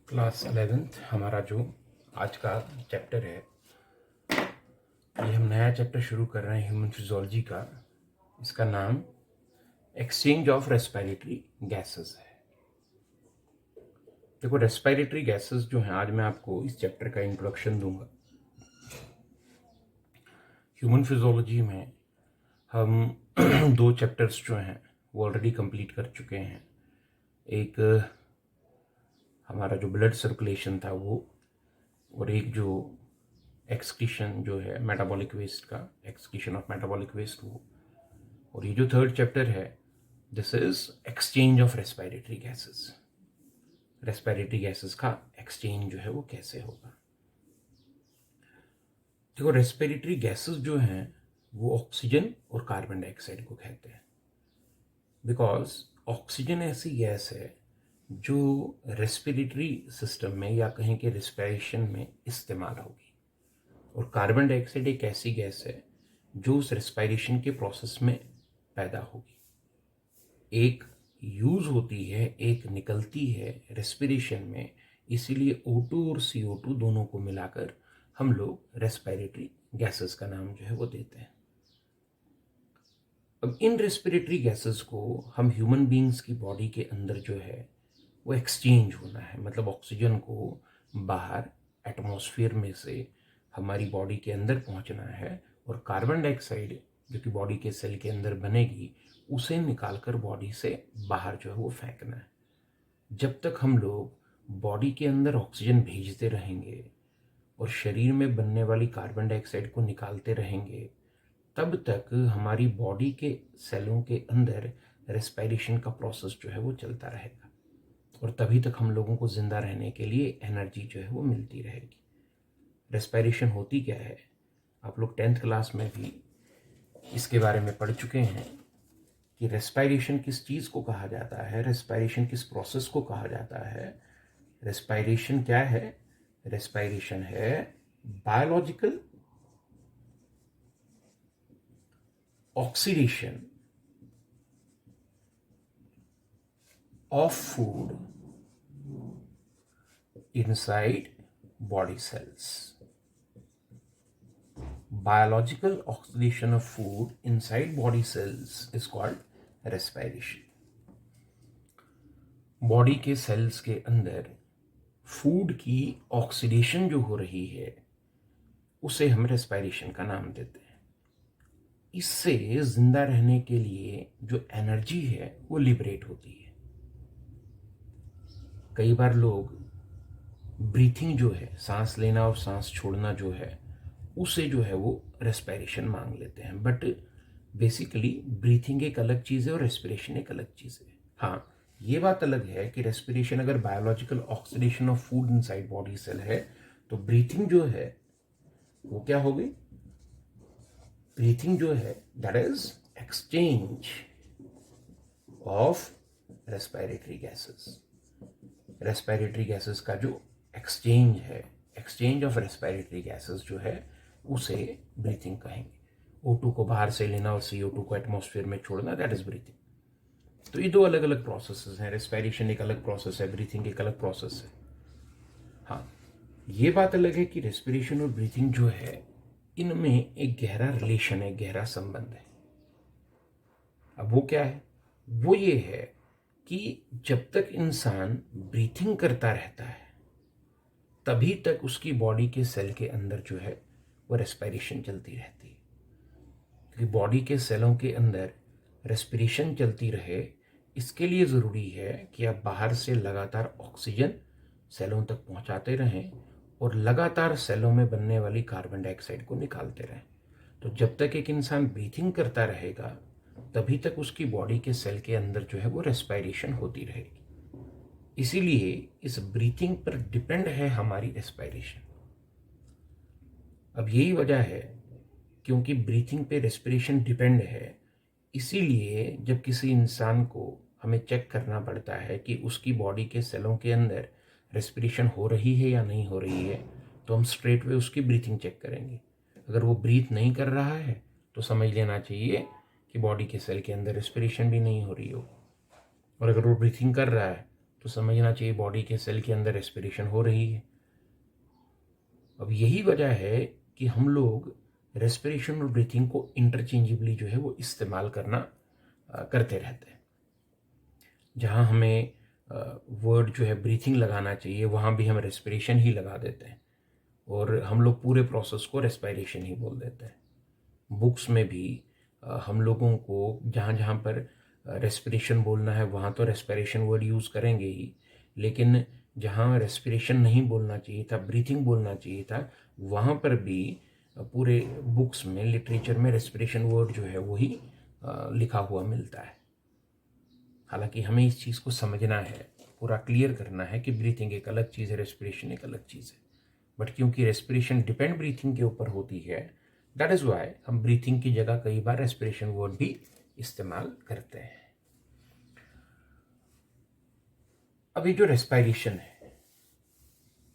Class 11th हमारा जो आज का चैप्टर है, ये हम नया चैप्टर शुरू कर रहे हैं ह्यूमन फिजियोलॉजी का। इसका नाम एक्सचेंज ऑफ रेस्पिरेटरी गैसेस है। देखो, रेस्पिरेटरी गैसेस जो हैं, आज मैं आपको इस चैप्टर का इंट्रोडक्शन दूंगा। ह्यूमन फिजियोलॉजी में हम दो चैप्टर्स जो हैं वो ऑलरेडी कंप्लीट कर चुके हैं। एक हमारा जो ब्लड सर्कुलेशन था वो, और एक जो एक्सक्रीशन जो है मेटाबॉलिक वेस्ट का, एक्सक्रीशन ऑफ मेटाबॉलिक वेस्ट वो। और ये जो थर्ड चैप्टर है, this is exchange of respiratory gases. Respiratory gases का एक्सचेंज जो है वो कैसे होगा। देखो, रेस्पिरेटरी गैसेस जो हैं वो ऑक्सीजन और कार्बन डाइऑक्साइड को कहते हैं, बिकॉज ऑक्सीजन ऐसी गैस है जो रेस्पिरेटरी सिस्टम में या कहीं के रेस्पिरेशन में इस्तेमाल होगी, और कार्बन डाइऑक्साइड एक ऐसी गैस है जो उस रेस्पिरेशन के प्रोसेस में पैदा होगी। एक यूज होती है, एक निकलती है रेस्पिरेशन में, इसीलिए O2 और CO2 दोनों को मिलाकर हम लोग रेस्पिरेटरी गैसेस का नाम जो है वो देते हैं। अब इन रेस्पिरेटरी गैसेस को हम ह्यूमन बीइंग्स की बॉडी के अंदर जो है वो एक्सचेंज होना है, मतलब ऑक्सीजन को बाहर एटमॉस्फेयर में से हमारी बॉडी के अंदर पहुंचना है, और कार्बन डाइऑक्साइड जो कि बॉडी के सेल के अंदर बनेगी उसे निकालकर बॉडी से बाहर जो है वो फेंकना है। जब तक हम लोग बॉडी के अंदर ऑक्सीजन भेजते रहेंगे और शरीर में बनने वाली कार्बन डाइऑक्साइड को निकालते रहेंगे, तब तक हमारी बॉडी के सेलों के अंदर रेस्पिरेशन का प्रोसेस जो है वो चलता रहेगा, और तभी तक हम लोगों को जिंदा रहने के लिए एनर्जी जो है वो मिलती रहेगी। रेस्पिरेशन होती क्या है, आप लोग 10th क्लास में भी इसके बारे में पढ़ चुके हैं कि रेस्पिरेशन किस चीज़ को कहा जाता है, रेस्पिरेशन किस प्रोसेस को कहा जाता है। रेस्पिरेशन क्या है? रेस्पिरेशन है biological oxidation of food inside body cells. Biological oxidation of food inside body cells is called respiration. Body के सेल्स के अंदर फूड की ऑक्सीडेशन जो हो रही है उसे हम रेस्पिरेशन का नाम देते हैं। इससे जिंदा रहने के लिए जो एनर्जी है वो लिबरेट होती है। कई बार लोग ब्रीथिंग जो है, सांस लेना और सांस छोड़ना जो है, उसे जो है वो रेस्पिरेशन मांग लेते हैं, बट बेसिकली ब्रीथिंग एक अलग चीज़ है और रेस्पिरेशन एक अलग चीज़ है। हाँ, ये बात अलग है कि रेस्पिरेशन अगर biological oxidation of food inside body cell है, तो ब्रीथिंग जो है वो क्या हो गई? ब्रीथिंग जो है that is exchange of respiratory gases. Respiratory gases का जो एक्सचेंज है, एक्सचेंज ऑफ रेस्पिरेटरी गैसेस जो है उसे ब्रीथिंग कहेंगे। O2 को बाहर से लेना और CO2 को एटमॉस्फेयर में छोड़ना, दैट इज ब्रीथिंग। तो ये दो अलग अलग प्रोसेसेस हैं। रेस्पिरेशन एक अलग प्रोसेस है, ब्रीथिंग एक अलग प्रोसेस है। हाँ, ये बात अलग है कि रेस्पिरेशन और ब्रीथिंग जो है इनमें एक गहरा रिलेशन है, गहरा संबंध है। अब वो क्या है? वो ये है कि जब तक इंसान ब्रीथिंग करता रहता है तभी तक उसकी बॉडी के सेल के अंदर जो है वो रेस्पिरेशन चलती रहती है। क्योंकि बॉडी के सेलों के अंदर रेस्पिरेशन चलती रहे, इसके लिए ज़रूरी है कि आप बाहर से लगातार ऑक्सीजन सेलों तक पहुंचाते रहें और लगातार सेलों में बनने वाली कार्बन डाइऑक्साइड को निकालते रहें। तो जब तक एक इंसान ब्रीथिंग करता रहेगा तभी तक उसकी बॉडी के सेल के अंदर जो है वो रेस्पिरेशन होती रहेगी। इसीलिए इस ब्रीथिंग पर डिपेंड है हमारी रेस्पिरेशन। अब यही वजह है, क्योंकि ब्रीथिंग पे रेस्पिरेशन डिपेंड है, इसीलिए जब किसी इंसान को हमें चेक करना पड़ता है कि उसकी बॉडी के सेलों के अंदर रेस्पिरेशन हो रही है या नहीं हो रही है, तो हम स्ट्रेट वे उसकी ब्रीथिंग चेक करेंगे। अगर वो ब्रीथ नहीं कर रहा है तो समझ लेना चाहिए कि बॉडी के सेल के अंदर रेस्पिरेशन भी नहीं हो रही हो, और अगर वो ब्रीथिंग कर रहा है तो समझना चाहिए बॉडी के सेल के अंदर रेस्पिरेशन हो रही है। अब यही वजह है कि हम लोग रेस्पिरेशन और ब्रीथिंग को इंटरचेंजेबली जो है वो इस्तेमाल करते रहते हैं। जहाँ हमें वर्ड जो है ब्रीथिंग लगाना चाहिए, वहाँ भी हम रेस्पिरेशन ही लगा देते हैं और हम लोग पूरे प्रोसेस को रेस्पिरेशन ही बोल देते हैं। बुक्स में भी हम लोगों को जहाँ जहाँ पर रेस्पिरेशन बोलना है वहाँ तो रेस्पिरेशन वर्ड यूज़ करेंगे ही, लेकिन जहाँ रेस्पिरेशन नहीं बोलना चाहिए था, ब्रीथिंग बोलना चाहिए था, वहाँ पर भी पूरे बुक्स में, लिटरेचर में रेस्पिरेशन वर्ड जो है वही लिखा हुआ मिलता है। हालांकि हमें इस चीज़ को समझना है, पूरा क्लियर करना है कि ब्रीथिंग एक अलग चीज़ है, रेस्पिरेशन एक अलग चीज़ है। बट क्योंकि रेस्पिरेशन डिपेंड ब्रीथिंग के ऊपर होती है, दैट इज़ वाई हम ब्रीथिंग की जगह कई बार रेस्पिरेशन वर्ड भी इस्तेमाल करते हैं। अभी जो रेस्पिरेशन है,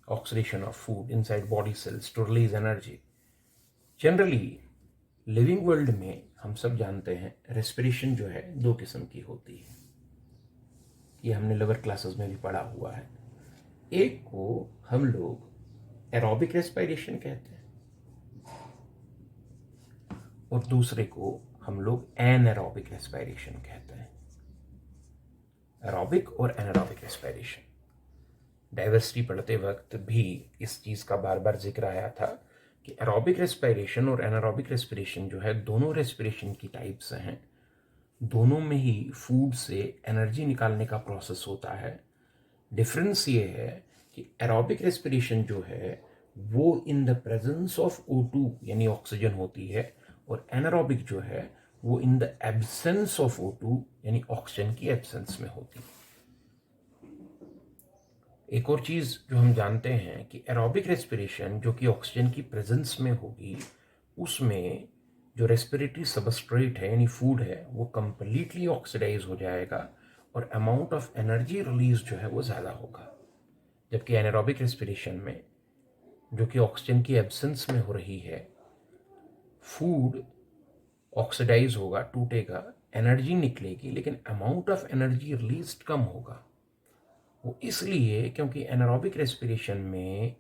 oxidation of food inside body cells to release energy, generally living world में हम सब जानते हैं रेस्पिरेशन जो है 2 किस्म की होती है। ये हमने लोअर क्लासेस में भी पढ़ा हुआ है। एक को हम लोग एरोबिक रेस्पिरेशन कहते हैं और दूसरे को हम लोग एनएरोबिक रेस्पिरेशन कहते हैं। एरोबिक और एनारोबिक रेस्पिरेशन, डाइवर्सिटी पढ़ते वक्त भी इस चीज़ का बार बार जिक्र आया था कि एरोबिक रेस्पिरेशन और एनारोबिक रेस्पिरेशन जो है दोनों रेस्पिरेशन की टाइप्स हैं। दोनों में ही फूड से एनर्जी निकालने का प्रोसेस होता है। डिफरेंस ये है कि एरोबिक रेस्पिरेशन जो है वो in the presence of O2 यानी ऑक्सीजन होती है और एनारोबिक जो है वो in the absence of O2 यानी ऑक्सीजन की एब्सेंस में होती है। एक और चीज़ जो हम जानते हैं कि एरोबिक रेस्पिरेशन जो कि ऑक्सीजन की प्रेजेंस में होगी, उसमें जो रेस्पिरेटरी सबस्ट्रेट है यानी फूड है वो कंप्लीटली ऑक्सीडाइज हो जाएगा और अमाउंट ऑफ एनर्जी रिलीज जो है वो ज़्यादा होगा। जबकि एनारोबिक रेस्पिरेशन में जो कि ऑक्सीजन की एब्सेंस में हो रही है, फूड ऑक्सीडाइज होगा, टूटेगा, एनर्जी निकलेगी, लेकिन अमाउंट ऑफ एनर्जी रिलीज कम होगा। वो इसलिए क्योंकि एनारोबिक रेस्पिरेशन में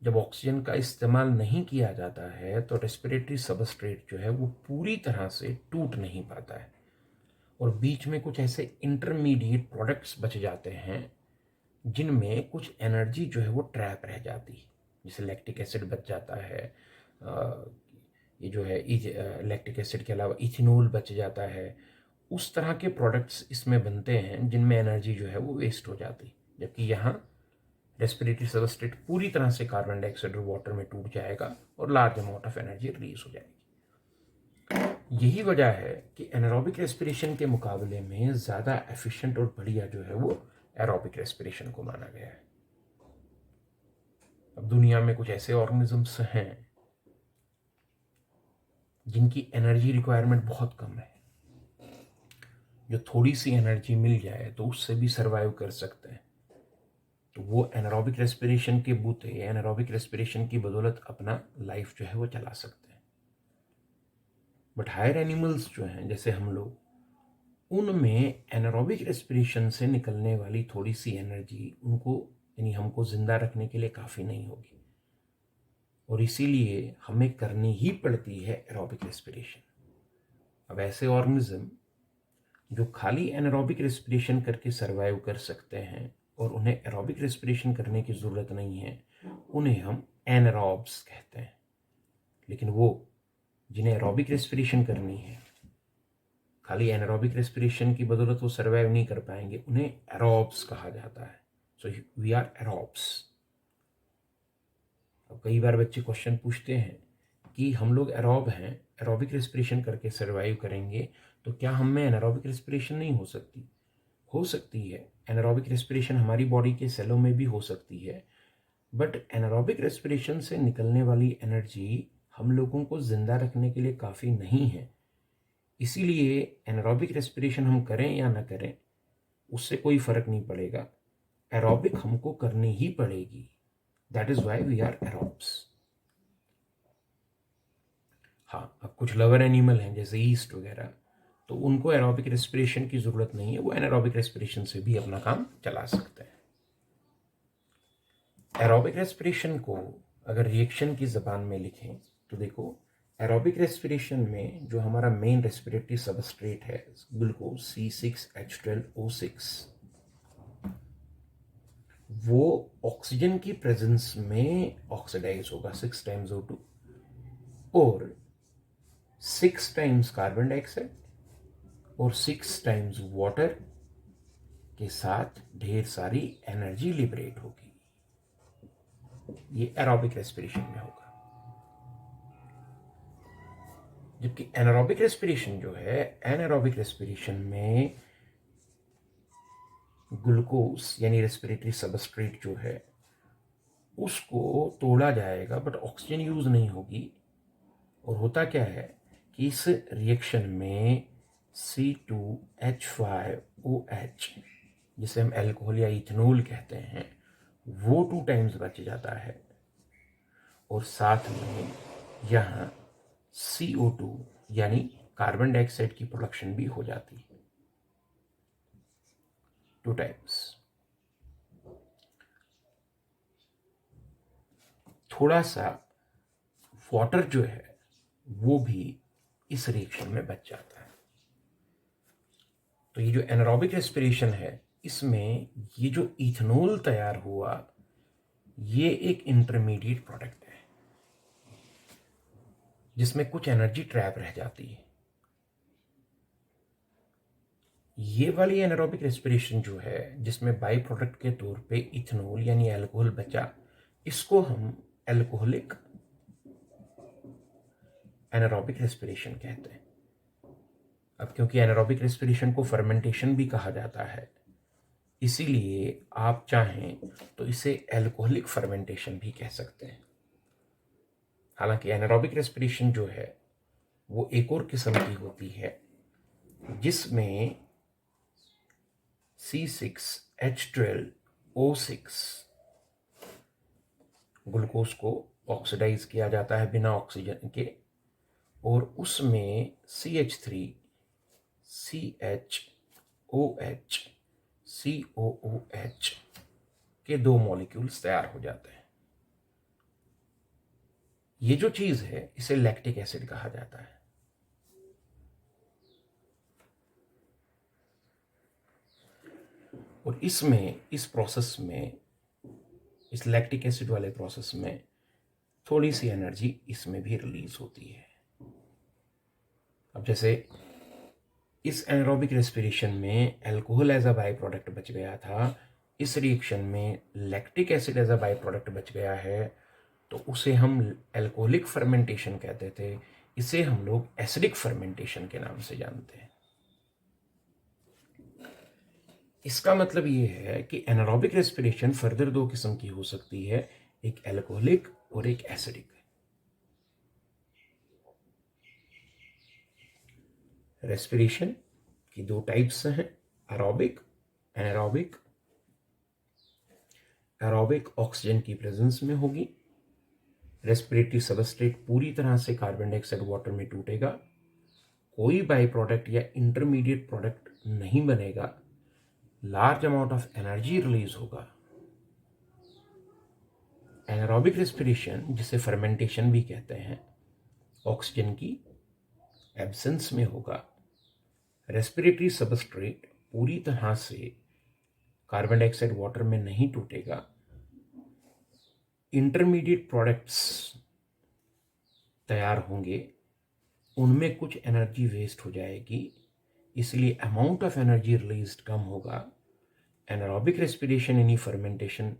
जब ऑक्सीजन का इस्तेमाल नहीं किया जाता है तो रेस्पिरेटरी सबस्ट्रेट जो है वो पूरी तरह से टूट नहीं पाता है और बीच में कुछ ऐसे इंटरमीडिएट प्रोडक्ट्स बच जाते हैं जिनमें कुछ एनर्जी जो है वो ट्रैप रह जाती है। जैसे लैक्टिक एसिड बच जाता है, ये जो है लैक्टिक एसिड के अलावा इथेनॉल बच जाता है। उस तरह के प्रोडक्ट्स इसमें बनते हैं जिनमें एनर्जी जो है वो वेस्ट हो जाती है। जबकि यहाँ रेस्पिरेटरी सबस्ट्रेट पूरी तरह से कार्बन डाइऑक्साइड और वाटर में टूट जाएगा और large amount of energy release हो जाएगी। यही वजह है कि एनारोबिक रेस्पिरेशन के मुकाबले में ज़्यादा एफिशिएंट और बढ़िया जो है वो एरोबिक रेस्पिरेशन को माना गया है। अब दुनिया में कुछ ऐसे ऑर्गेनिजम्स हैं जिनकी एनर्जी रिक्वायरमेंट बहुत कम है, जो थोड़ी सी एनर्जी मिल जाए तो उससे भी सर्वाइव कर सकते हैं। तो वो एनारोबिक रेस्पिरेशन के बूते, एनारोबिक रेस्पिरेशन की बदौलत अपना लाइफ जो है वो चला सकते हैं। बट हायर एनिमल्स जो हैं जैसे हम लोग, उनमें एनारोबिक रेस्पिरेशन से निकलने वाली थोड़ी सी एनर्जी उनको यानी हमको जिंदा रखने के लिए काफ़ी नहीं होगी और इसीलिए हमें करनी ही पड़ती है एरोबिक रेस्पिरेशन। अब ऐसे ऑर्गेनिज्म जो खाली एनारोबिक रेस्पिरेशन करके सर्वाइव कर सकते हैं और उन्हें एरोबिक रेस्पिरेशन करने की ज़रूरत नहीं है, उन्हें हम एनारोब्स कहते हैं। लेकिन वो जिन्हें एरोबिक रेस्पिरेशन करनी है, खाली एनारोबिक रेस्पिरेशन की बदौलत वो सर्वाइव नहीं कर पाएंगे, उन्हें एरोब्स कहा जाता है। So we are aerobes. अब कई बार बच्चे क्वेश्चन पूछते हैं कि हम लोग एरोब हैं, एरोबिक रेस्पिरेशन करके सर्वाइव करेंगे, तो क्या हम में एनारोबिक रेस्पिरेशन नहीं हो सकती? हो सकती है। एनारोबिक रेस्पिरेशन हमारी बॉडी के सेलों में भी हो सकती है, बट एनारोबिक रेस्पिरेशन से निकलने वाली एनर्जी हम लोगों को जिंदा रखने के लिए काफ़ी नहीं है। इसीलिए एनारोबिक रेस्पिरेशन हम करें या ना करें उससे कोई फ़र्क नहीं पड़ेगा, एरोबिक हमको करनी ही पड़ेगी। That is why we are aerobes. हाँ, अब कुछ लवर एनिमल हैं जैसे ईस्ट वगैरह, तो उनको एरोबिक रेस्पिरेशन की ज़रूरत नहीं है, वो एनारोबिक रेस्पिरेशन से भी अपना काम चला सकते हैं। एरोबिक रेस्पिरेशन को अगर रिएक्शन की ज़बान में लिखें तो देखो, एरोबिक रेस्पिरेशन में जो हमारा मेन रेस्पिरेटरी सबस्ट्रेट है ग्लूकोज C6H12O6, वो ऑक्सीजन की प्रेजेंस में ऑक्सीडाइज होगा 6 टाइम्स O2 और 6 टाइम्स कार्बन डाइऑक्साइड और 6 टाइम्स वाटर के साथ ढेर सारी एनर्जी लिबरेट होगी। ये एरोबिक रेस्पिरेशन में होगा। जबकि एनारोबिक रेस्पिरेशन जो है, एनारोबिक रेस्पिरेशन में ग्लूकोज यानी रेस्पिरेटरी सबस्ट्रेट जो है उसको तोड़ा जाएगा बट ऑक्सीजन यूज नहीं होगी। और होता क्या है कि इस रिएक्शन में C2H5OH, जिसे हम अल्कोहल या इथेनॉल कहते हैं, वो 2 टाइम्स बच जाता है और साथ में यहाँ CO2 यानी कार्बन डाइऑक्साइड की प्रोडक्शन भी हो जाती है 2 टाइम्स। थोड़ा सा वाटर जो है वो भी इस रिएक्शन में बच जाता है। तो ये जो एनारोबिक रेस्पिरेशन है, इसमें ये जो इथेनॉल तैयार हुआ, ये एक इंटरमीडिएट प्रोडक्ट है जिसमें कुछ एनर्जी ट्रैप रह जाती है। ये वाली एनारोबिक रेस्पिरेशन जो है, जिसमें बाई प्रोडक्ट के तौर पे इथेनॉल यानी अल्कोहल बचा, इसको हम अल्कोहलिक एनारोबिक रेस्पिरेशन कहते हैं। अब क्योंकि एनारोबिक रेस्पिरेशन को फर्मेंटेशन भी कहा जाता है, इसीलिए आप चाहें तो इसे अल्कोहलिक फर्मेंटेशन भी कह सकते हैं। हालांकि एनारोबिक रेस्पिरेशन जो है वो एक और किस्म की होती है जिसमें C6H12O6 ग्लूकोज को ऑक्सीडाइज किया जाता है बिना ऑक्सीजन के, और उसमें CH3CHOH के 2 मॉलिक्यूल्स तैयार हो जाते हैं। ये जो चीज है इसे लैक्टिक एसिड कहा जाता है। और इसमें, इस प्रोसेस में, इस लैक्टिक एसिड वाले प्रोसेस में थोड़ी सी एनर्जी इसमें भी रिलीज होती है। अब जैसे इस एनारोबिक रेस्पिरेशन में alcohol as a by product बच गया था, इस रिएक्शन में lactic acid as a by product बच गया है, तो उसे हम अल्कोहलिक फर्मेंटेशन कहते थे। इसे हम लोग एसिडिक फर्मेंटेशन के नाम से जानते हैं। इसका मतलब ये है कि एनारोबिक रेस्पिरेशन फर्दर 2 किस्म की हो सकती है, एक अल्कोहलिक और एक एसिडिक। रेस्पिरेशन की 2 टाइप्स हैं, एरोबिक, एनारोबिक। एरोबिक ऑक्सीजन की प्रेजेंस में होगी, रेस्पिरेटरी सबस्ट्रेट पूरी तरह से कार्बन डाइऑक्साइड वाटर में टूटेगा, कोई बाई प्रोडक्ट या इंटरमीडिएट प्रोडक्ट नहीं बनेगा, large amount of energy release होगा। एनारोबिक रेस्पिरेशन, जिसे फर्मेंटेशन भी कहते हैं, ऑक्सीजन की एब्सेंस में होगा, रेस्पिरेटरी सबस्ट्रेट पूरी तरह से कार्बन डाइऑक्साइड वाटर में नहीं टूटेगा, इंटरमीडिएट प्रोडक्ट्स तैयार होंगे, उनमें कुछ एनर्जी वेस्ट हो जाएगी, इसलिए अमाउंट ऑफ एनर्जी रिलीज्ड कम होगा। एनारोबिक रेस्पिरेशन यानी फर्मेंटेशन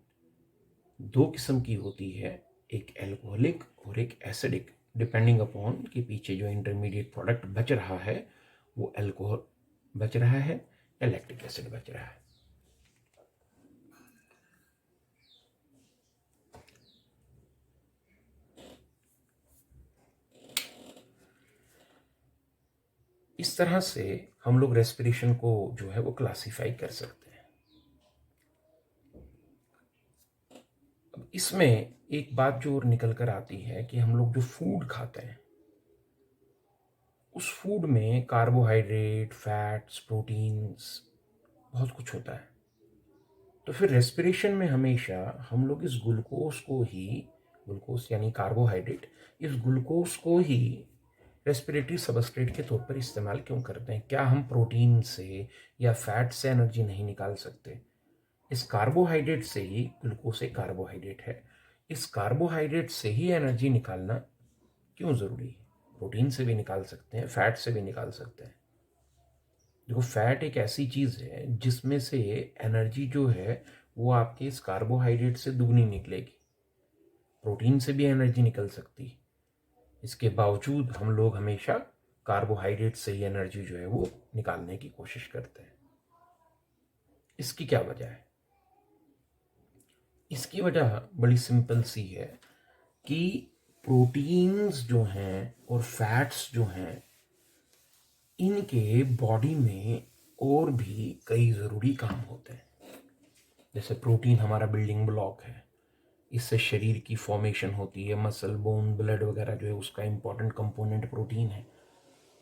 2 किस्म की होती है, एक अल्कोहलिक और एक एसिडिक, डिपेंडिंग अपॉन कि पीछे जो इंटरमीडिएट प्रोडक्ट बच रहा है वो अल्कोहल बच रहा है या लैक्टिक एसिड बच रहा है। इस तरह से हम लोग रेस्पिरेशन को जो है वो क्लासिफाई कर सकते हैं। अब इसमें एक बात जो और निकल कर आती है कि हम लोग जो फूड खाते हैं, उस फूड में कार्बोहाइड्रेट, फैट्स, प्रोटीन्स, बहुत कुछ होता है। तो फिर रेस्पिरेशन में हमेशा हम लोग इस ग्लूकोज को ही, ग्लूकोज यानी कार्बोहाइड्रेट, इस ग्लूकोज को ही रेस्पिरेटरी सबस्ट्रेट के तौर पर इस्तेमाल क्यों करते हैं? क्या हम प्रोटीन से या फैट से एनर्जी नहीं निकाल सकते? इस कार्बोहाइड्रेट से ही, ग्लूकोज एक कार्बोहाइड्रेट है, इस कार्बोहाइड्रेट से ही एनर्जी निकालना क्यों ज़रूरी है? प्रोटीन से भी निकाल सकते हैं, फैट से भी निकाल सकते हैं। देखो, फैट एक ऐसी चीज़ है जिसमें से एनर्जी जो है वो आपके इस कार्बोहाइड्रेट से दुगनी निकलेगी। प्रोटीन से भी एनर्जी निकल सकती है, इसके बावजूद हम लोग हमेशा कार्बोहाइड्रेट से ही एनर्जी जो है वो निकालने की कोशिश करते हैं। इसकी क्या वजह है? इसकी वजह बड़ी सिंपल सी है कि प्रोटीन्स जो हैं और फैट्स जो हैं, इनके बॉडी में और भी कई ज़रूरी काम होते हैं। जैसे प्रोटीन हमारा बिल्डिंग ब्लॉक है, इससे शरीर की फॉर्मेशन होती है, मसल, बोन, ब्लड वगैरह जो है उसका इम्पॉर्टेंट कंपोनेंट प्रोटीन है।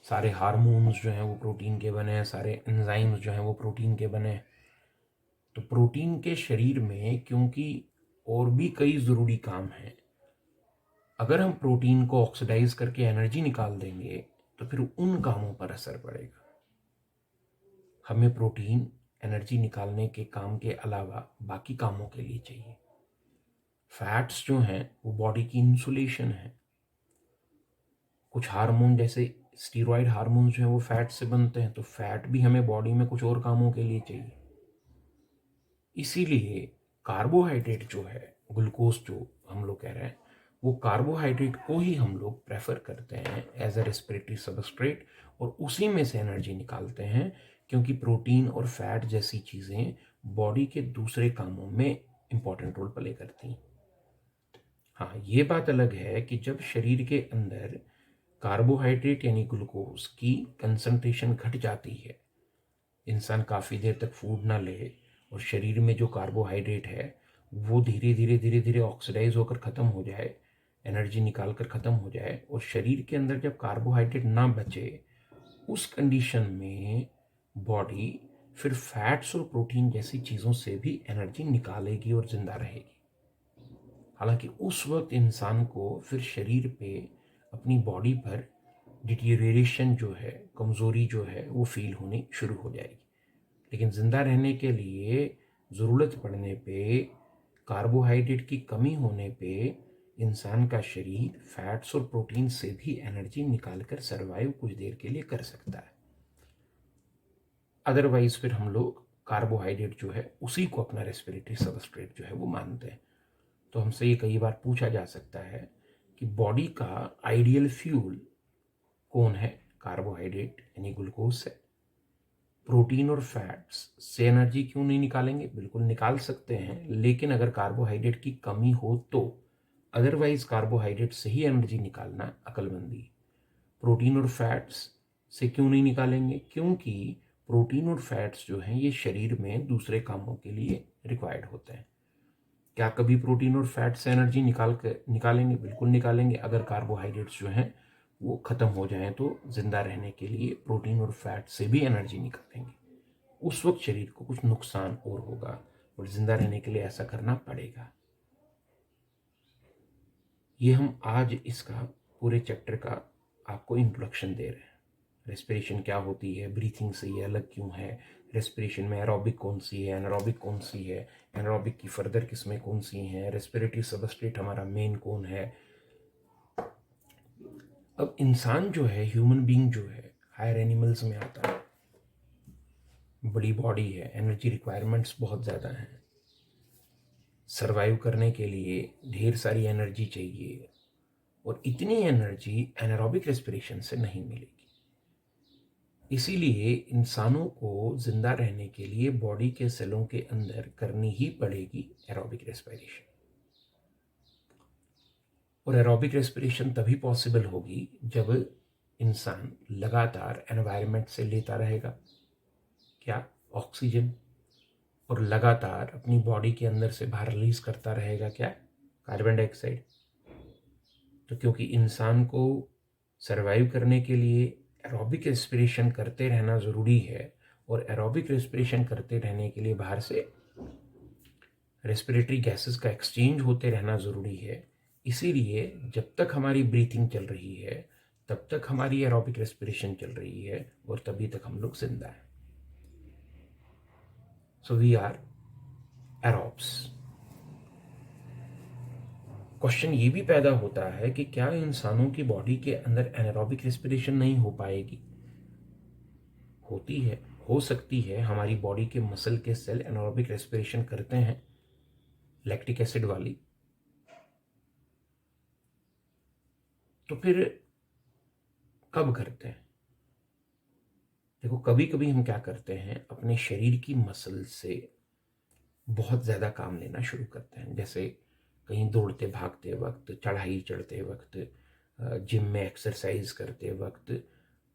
सारे हार्मोन्स जो हैं वो प्रोटीन के बने हैं, सारे एंजाइम्स जो हैं वो प्रोटीन के बने हैं। तो प्रोटीन के शरीर में क्योंकि और भी कई ज़रूरी काम हैं, अगर हम प्रोटीन को ऑक्सीडाइज करके एनर्जी निकाल देंगे तो फिर उन कामों पर असर पड़ेगा। हमें प्रोटीन एनर्जी निकालने के काम के अलावा बाकी कामों के लिए चाहिए। फैट्स जो हैं वो बॉडी की इंसुलेशन है। कुछ हार्मोन जैसे स्टीरॉयड हार्मोन जो हैं वो फैट से बनते हैं, तो फैट भी हमें बॉडी में कुछ और कामों के लिए चाहिए। इसीलिए कार्बोहाइड्रेट जो है, ग्लूकोज जो हम लोग कह रहे हैं, वो कार्बोहाइड्रेट को ही हम लोग प्रेफर करते हैं एज अ रेस्पिरेटरी सबस्ट्रेट, और उसी में से एनर्जी निकालते हैं, क्योंकि प्रोटीन और फैट जैसी चीज़ें बॉडी के दूसरे कामों में इंपॉर्टेंट रोल प्ले करती हैं। हाँ, ये बात अलग है कि जब शरीर के अंदर कार्बोहाइड्रेट यानी ग्लूकोज की कंसंट्रेशन घट जाती है, इंसान काफ़ी देर तक फूड ना ले और शरीर में जो कार्बोहाइड्रेट है वो धीरे धीरे धीरे धीरे ऑक्सीडाइज होकर ख़त्म हो जाए, एनर्जी निकाल कर ख़त्म हो जाए, और शरीर के अंदर जब कार्बोहाइड्रेट ना बचे, उस कंडीशन में बॉडी फिर फैट्स और प्रोटीन जैसी चीज़ों से भी एनर्जी निकालेगी और ज़िंदा रहेगी। हालांकि उस वक्त इंसान को फिर शरीर पे, अपनी बॉडी पर डिटीरियरेशन जो है, कमज़ोरी जो है वो फील होनी शुरू हो जाएगी। लेकिन ज़िंदा रहने के लिए ज़रूरत पड़ने पे, कार्बोहाइड्रेट की कमी होने पे, इंसान का शरीर फैट्स और प्रोटीन से भी एनर्जी निकाल कर सर्वाइव कुछ देर के लिए कर सकता है। अदरवाइज फिर हम लोग कार्बोहाइड्रेट जो है उसी को अपना रेस्पिरेटरी सबस्ट्रेट जो है वो मानते हैं। तो हमसे ये कई बार पूछा जा सकता है कि बॉडी का आइडियल फ्यूल कौन है? कार्बोहाइड्रेट यानी ग्लूकोज से। प्रोटीन और फैट्स से एनर्जी क्यों नहीं निकालेंगे? बिल्कुल निकाल सकते हैं, लेकिन अगर कार्बोहाइड्रेट की कमी हो तो। अदरवाइज कार्बोहाइड्रेट से ही एनर्जी निकालना अक्लमंदी। प्रोटीन और फैट्स से क्यों नहीं निकालेंगे? क्योंकि प्रोटीन और फैट्स जो हैं ये शरीर में दूसरे कामों के लिए रिक्वायर्ड होते हैं। क्या कभी प्रोटीन और फैट से एनर्जी निकालेंगे? बिल्कुल निकालेंगे। अगर कार्बोहाइड्रेट्स जो हैं वो ख़त्म हो जाएं तो ज़िंदा रहने के लिए प्रोटीन और फैट से भी एनर्जी निकालेंगे। उस वक्त शरीर को कुछ नुकसान और होगा, और ज़िंदा रहने के लिए ऐसा करना पड़ेगा। ये हम आज इसका पूरे चैप्टर का आपको इंट्रोडक्शन दे रहे हैं। रेस्पिरेशन क्या होती है, ब्रीथिंग से ये अलग क्यों है, रेस्पिरेशन में एरोबिक कौन सी है, एनारोबिक कौन सी है, एनारोबिक की फर्दर किस्में कौन सी हैं, रेस्पिरेटरी सबस्ट्रेट हमारा मेन कौन है। अब इंसान जो है, ह्यूमन बीइंग जो है, हायर एनिमल्स में आता है। बड़ी बॉडी है, एनर्जी रिक्वायरमेंट्स बहुत ज़्यादा हैं, सरवाइव करने के लिए ढेर सारी एनर्जी चाहिए, और इतनी एनर्जी एनारोबिक रेस्पिरेशन से नहीं मिलेगी। इसीलिए इंसानों को जिंदा रहने के लिए बॉडी के सेलों के अंदर करनी ही पड़ेगी एरोबिक रेस्पिरेशन। और एरोबिक रेस्पिरेशन तभी पॉसिबल होगी जब इंसान लगातार एनवायरनमेंट से लेता रहेगा क्या? ऑक्सीजन, और लगातार अपनी बॉडी के अंदर से बाहर रिलीज करता रहेगा क्या? Carbon dioxide. तो क्योंकि इंसान को सरवाइव करने के लिए एरोबिक रेस्पिरेशन करते रहना ज़रूरी है, और एरोबिक रेस्पिरेशन करते रहने के लिए बाहर से रेस्पिरेटरी गैसेस का एक्सचेंज होते रहना ज़रूरी है। इसीलिए जब तक हमारी ब्रीथिंग चल रही है तब तक हमारी एरोबिक रेस्पिरेशन चल रही है और तभी तक हम लोग जिंदा हैं। So we are aerobes. Question ये भी पैदा होता है कि क्या इंसानों की बॉडी के अंदर एनारोबिक रेस्पिरेशन नहीं हो पाएगी? होती है, हो सकती है। हमारी बॉडी के मसल के सेल एनारोबिक रेस्पिरेशन करते हैं, लैक्टिक एसिड वाली। तो फिर कब करते हैं? देखो, कभी कभी हम क्या करते हैं, अपने शरीर की मसल से बहुत ज़्यादा काम लेना शुरू करते हैं। जैसे कहीं दौड़ते भागते वक्त, चढ़ाई चढ़ते वक्त, जिम में एक्सरसाइज करते वक्त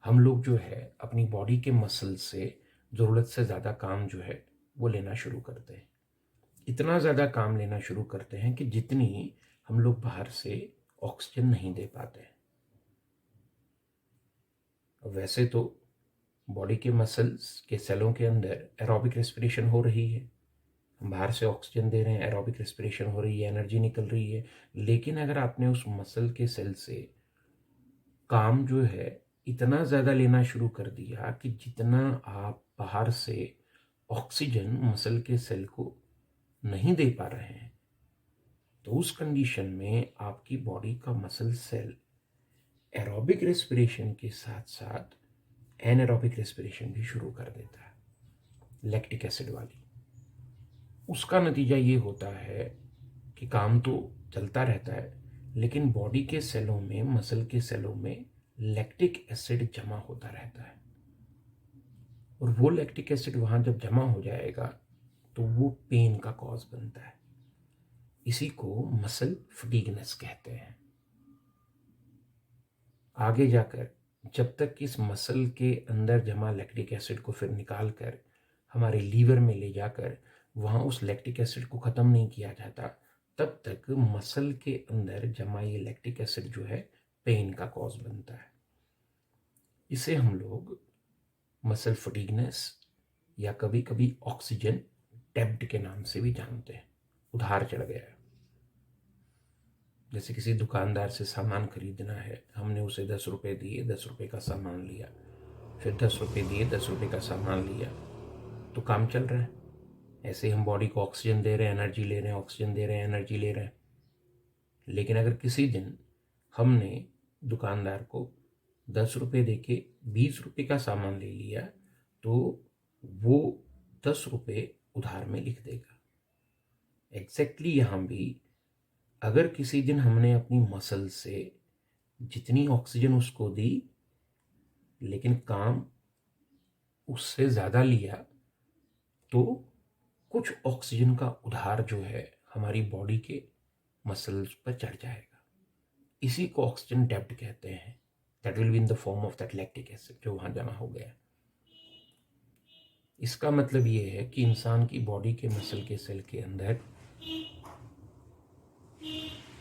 हम लोग जो है अपनी बॉडी के मसल से ज़रूरत से ज़्यादा काम जो है वो लेना शुरू करते हैं। इतना ज़्यादा काम लेना शुरू करते हैं कि जितनी हम लोग बाहर से ऑक्सीजन नहीं दे पाते। वैसे तो बॉडी के मसल्स के सेलों के अंदर एरोबिक रेस्पिरेशन हो रही है, हम बाहर से ऑक्सीजन दे रहे हैं, एरोबिक रेस्पिरेशन हो रही है, एनर्जी निकल रही है। लेकिन अगर आपने उस मसल के सेल से काम जो है इतना ज़्यादा लेना शुरू कर दिया कि जितना आप बाहर से ऑक्सीजन मसल के सेल को नहीं दे पा रहे हैं, तो उस कंडीशन में आपकी बॉडी का मसल सेल एरोबिक रेस्पिरेशन के साथ साथ एनारोबिक रेस्पिरेशन भी शुरू कर देता है, लैक्टिक एसिड वाली। उसका नतीजा ये होता है कि काम तो चलता रहता है, लेकिन बॉडी के सेलों में, मसल के सेलों में लैक्टिक एसिड जमा होता रहता है। और वो लैक्टिक एसिड वहाँ जब जमा हो जाएगा तो वो पेन का कॉज बनता है। इसी को मसल फटीगनेस कहते हैं। आगे जाकर जब तक इस मसल के अंदर जमा लैक्टिक एसिड को फिर निकाल कर हमारे लीवर में ले जाकर वहाँ उस लैक्टिक एसिड को ख़त्म नहीं किया जाता, तब तक मसल के अंदर जमा ये लैक्टिक एसिड जो है पेन का कॉज बनता है। इसे हम लोग मसल फटीगनेस या कभी कभी ऑक्सीजन डेब्ट के नाम से भी जानते हैं। उधार चढ़ गया है। जैसे किसी दुकानदार से सामान खरीदना है, हमने उसे 10 रुपये दिए, 10 रुपये का सामान लिया, फिर 10 रुपये दिए, 10 रुपये का सामान लिया, तो काम चल रहा है। ऐसे हम बॉडी को ऑक्सीजन दे रहे हैं, एनर्जी ले रहे हैं, ऑक्सीजन दे रहे हैं, एनर्जी ले रहे हैं। लेकिन अगर किसी दिन हमने दुकानदार को 10 रुपये दे के 20 रुपये का सामान ले लिया, तो वो 10 रुपये उधार में लिख देगा। एग्जैक्टली यहाँ भी अगर किसी दिन हमने अपनी मसल से जितनी ऑक्सीजन उसको दी लेकिन काम उससे ज़्यादा लिया, तो कुछ ऑक्सीजन का उधार जो है हमारी बॉडी के मसल्स पर चढ़ जाएगा। इसी को ऑक्सीजन डेब्ट कहते हैं। That will be in the form of that lactic acid जो वहाँ जमा हो गया। इसका मतलब ये है कि इंसान की बॉडी के मसल के सेल के अंदर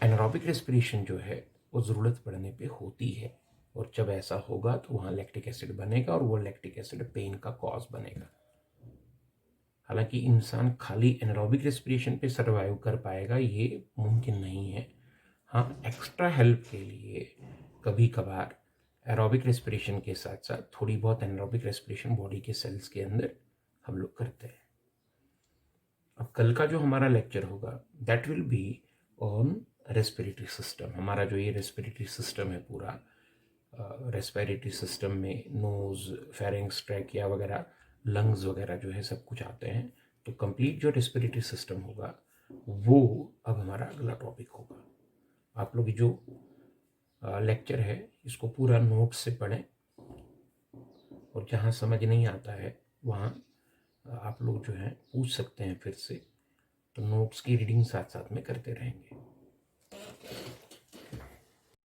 एनारोबिक रेस्पिरेशन जो है वो ज़रूरत पड़ने पे होती है, और जब ऐसा होगा तो वहाँ लैक्टिक एसिड बनेगा और वो लैक्टिक एसिड पेन का कॉज बनेगा। हालांकि इंसान खाली एनारोबिक रेस्पिरेशन पे सर्वाइव कर पाएगा ये मुमकिन नहीं है। हाँ, एक्स्ट्रा हेल्प के लिए कभी कभार एरोबिक रेस्पिरेशन के साथ साथ थोड़ी बहुत एनारोबिक रेस्पिरेशन बॉडी के सेल्स के अंदर हम लोग करते हैं। अब कल का जो हमारा लेक्चर होगा that will be on respiratory system. हमारा जो ये रेस्पिरेटरी सिस्टम है पूरा, रेस्पिरेटरी सिस्टम में नोज़, फेरिंग्स, ट्रैकिया वगैरह, लंग्स वगैरह जो है सब कुछ आते हैं। तो कंप्लीट जो रेस्पिरेटरी सिस्टम होगा वो अब हमारा अगला टॉपिक होगा। आप लोग जो लेक्चर है इसको पूरा नोट से पढ़ें, और जहाँ समझ नहीं आता है वहाँ आप लोग जो है पूछ सकते हैं फिर से। तो नोट्स की रीडिंग साथ साथ में करते रहेंगे।